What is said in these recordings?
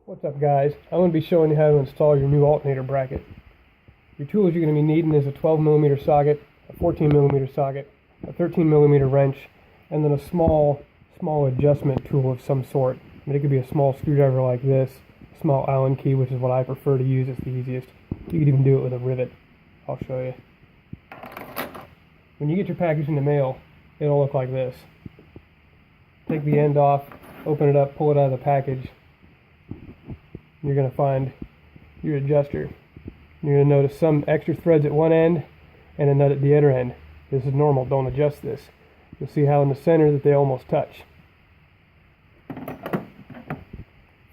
What's up, guys? I'm going to be showing you how to install your new alternator bracket. Your tools you're going to be needing is a 12mm socket, a 14mm socket, a 13mm wrench, and then a small adjustment tool of some sort. I mean, it could be a small screwdriver like this, a small Allen key, which is what I prefer to use. It's the easiest. You could even do it with a rivet. I'll show you. When you get your package in the mail, it'll look like this. Take the end off, open it up, pull it out of the package. You're going to find your adjuster. You're going to notice some extra threads at one end and a nut at the other end. This is normal, don't adjust this. You'll see how in the center that they almost touch.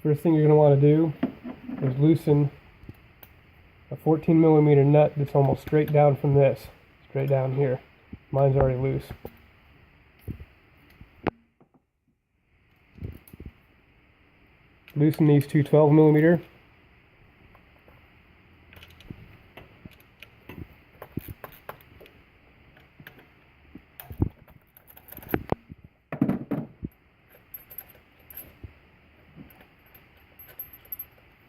First thing you're going to want to do is loosen a 14mm nut that's almost straight down from this, straight down here. Mine's already loose. Loosen these two 12mm.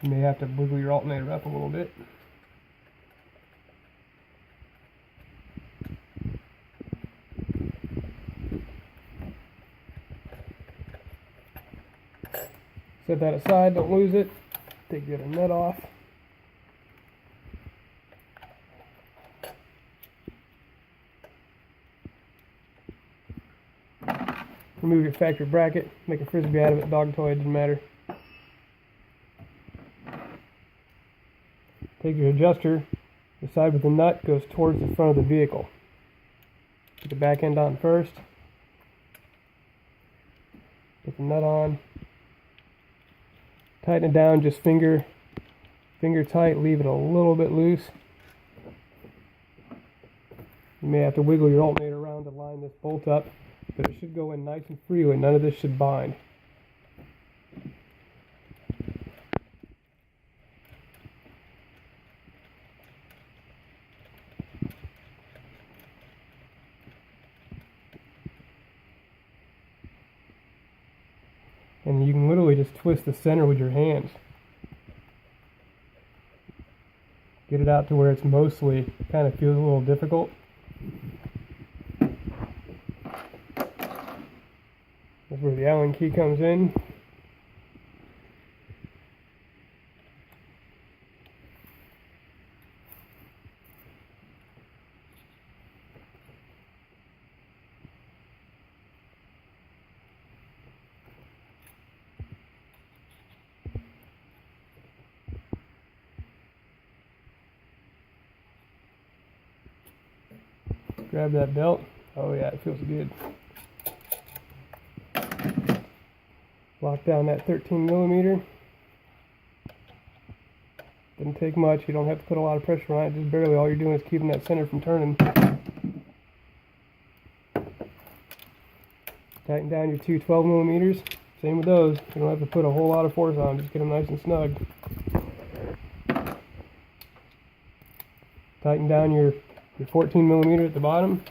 You may have to wiggle your alternator up a little bit. Set that aside, don't lose it. Take the other nut off. Remove your factory bracket, make a frisbee out of it, dog toy, it doesn't matter. Take your adjuster, the side with the nut goes towards the front of the vehicle. Put the back end on first. Put the nut on. Tighten it down, just finger tight, leave it a little bit loose. You may have to wiggle your alternator around to line this bolt up, but it should go in nice and freely. None of this should bind. And you can literally just twist the center with your hands. Get it out to where it's mostly, kind of feels a little difficult. That's where the Allen key comes in. Grab that belt. Oh yeah, it feels good. Lock down that 13mm. Doesn't take much. You don't have to put a lot of pressure on it. Just barely. All you're doing is keeping that center from turning. Tighten down your two 12mm. Same with those. You don't have to put a whole lot of force on them. Just get them nice and snug. Tighten down your 14mm at the bottom.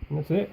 And that's it.